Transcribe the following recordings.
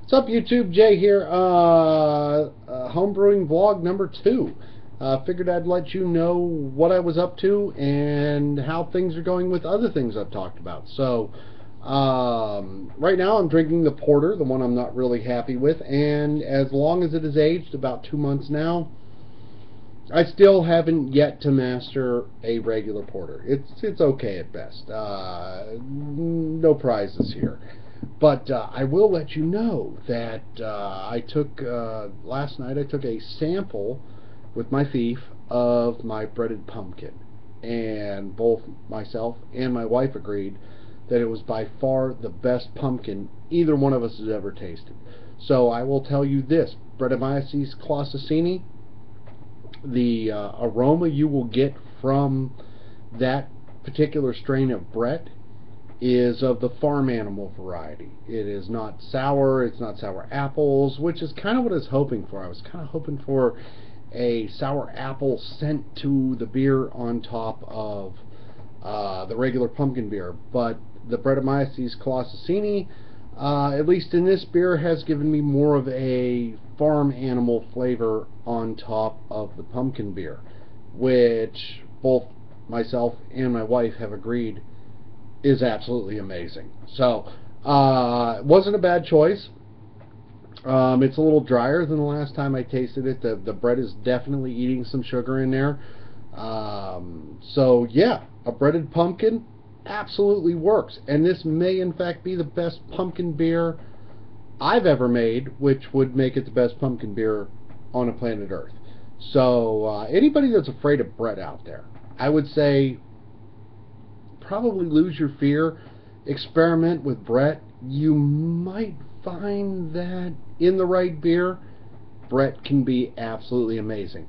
What's up, YouTube? Jay here. Homebrewing vlog number 2. Figured I'd let you know what I was up to and how things are going with other things I've talked about. So, right now I'm drinking the porter, the one I'm not really happy with, and as long as it is aged, about 2 months now, I still haven't yet to master a regular porter. It's okay at best. No prizes here. But I will let you know that I took, last night I took a sample with my thief of my breaded pumpkin. And both myself and my wife agreed that it was by far the best pumpkin either one of us has ever tasted. So I will tell you this, Brettanomyces clausicini, the aroma you will get from that particular strain of Brett is of the farm animal variety. It is not sour, it's not sour apples, which is kind of what I was hoping for. I was kind of hoping for a sour apple scent to the beer on top of the regular pumpkin beer, but the Brettanomyces clausicini, at least in this beer, has given me more of a farm animal flavor on top of the pumpkin beer, which both myself and my wife have agreed is absolutely amazing. So, it wasn't a bad choice. It's a little drier than the last time I tasted it. The bread is definitely eating some sugar in there. So, yeah, a breaded pumpkin absolutely works. And this may, in fact, be the best pumpkin beer I've ever made, which would make it the best pumpkin beer on a planet Earth. So, anybody that's afraid of Brett out there, I would say probably lose your fear, experiment with Brett. You might find that in the right beer, Brett can be absolutely amazing.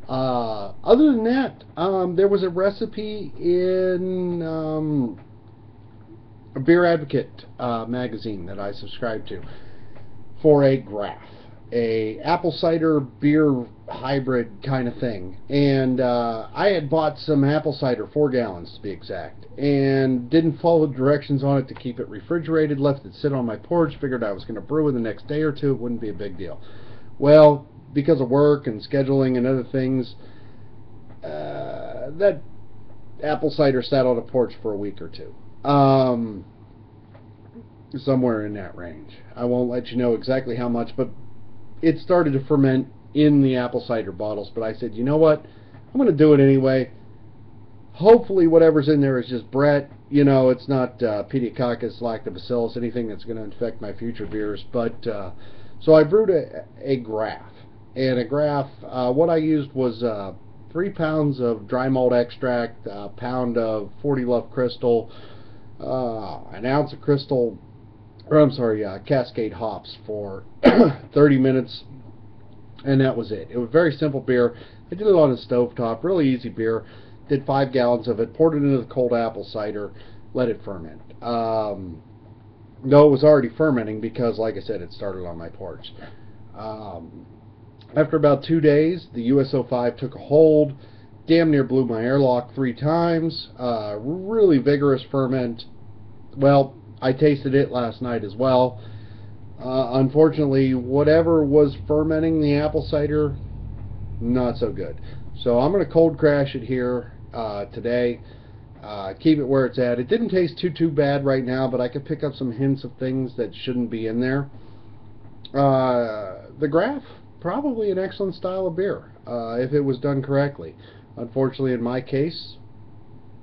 Other than that, there was a recipe in a Beer Advocate magazine that I subscribe to for a graph, a apple cider beer hybrid kind of thing, and I had bought some apple cider, 4 gallons to be exact, and didn't follow the directions on it to keep it refrigerated, left it sit on my porch, figured I was going to brew in the next day or two, it wouldn't be a big deal. Well, because of work and scheduling and other things, that apple cider sat on a porch for a week or two. Somewhere in that range. I won't let you know exactly how much, but it started to ferment in the apple cider bottles. But I said, you know what? I'm going to do it anyway. Hopefully whatever's in there is just Brett. You know, it's not Pediococcus, lactobacillus, anything that's going to infect my future beers. But so I brewed a graph. And a graph, what I used was 3 pounds of dry malt extract, a pound of 40 Luff Crystal, an ounce of Crystal, or I'm sorry, Cascade hops for 30 minutes, and that was it. It was a very simple beer. I did it on a stovetop, really easy beer. Did 5 gallons of it, poured it into the cold apple cider, let it ferment. No, it was already fermenting because, like I said, it started on my porch. After about 2 days, the USO5 took a hold, damn near blew my airlock 3 times. Really vigorous ferment. Well, I tasted it last night as well. Unfortunately, whatever was fermenting the apple cider, not so good. So I'm going to cold crash it here today. Keep it where it's at. It didn't taste too bad right now, but I could pick up some hints of things that shouldn't be in there. The graph, probably an excellent style of beer if it was done correctly. Unfortunately, in my case,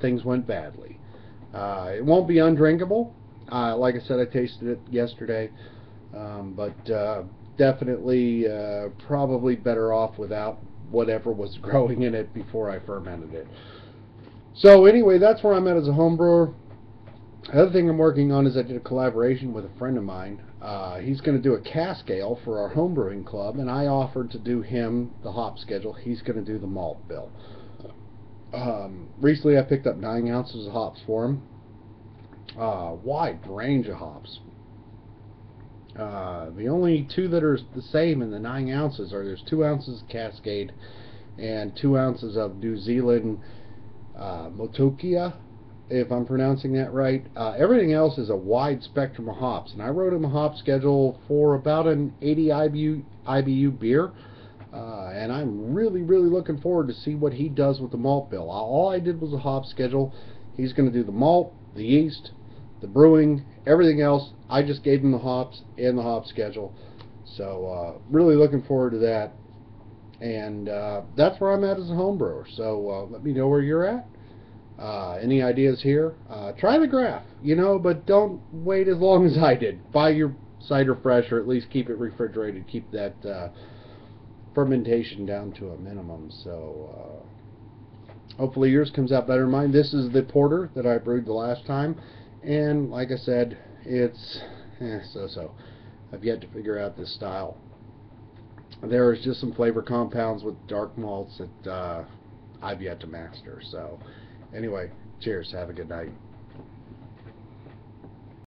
things went badly. It won't be undrinkable. Like I said, I tasted it yesterday, but definitely probably better off without whatever was growing in it before I fermented it. So anyway, that's where I'm at as a home brewer. The other thing I'm working on is I did a collaboration with a friend of mine. He's going to do a cask ale for our homebrewing club, and I offered to do him the hop schedule. He's going to do the malt bill. Recently I picked up 9 ounces of hops for him. Wide range of hops. The only 2 that are the same in the 9 ounces are there's 2 ounces of Cascade and 2 ounces of New Zealand Motueka if I'm pronouncing that right. Everything else is a wide spectrum of hops, and I wrote him a hop schedule for about an 80 IBU beer, and I'm really looking forward to see what he does with the malt bill. All I did was a hop schedule. He's going to do the malt, the yeast, the brewing, everything else. I just gave him the hops and the hop schedule, so really looking forward to that. And that's where I'm at as a home brewer. So let me know where you're at. Any ideas here? Try the graph, but don't wait as long as I did. Buy your cider fresh, or at least keep it refrigerated. Keep that fermentation down to a minimum. So hopefully yours comes out better than mine. This is the porter that I brewed the last time, and like I said, it's so-so. I've yet to figure out this style. There is just some flavor compounds with dark malts that I've yet to master. So anyway, cheers. Have a good night.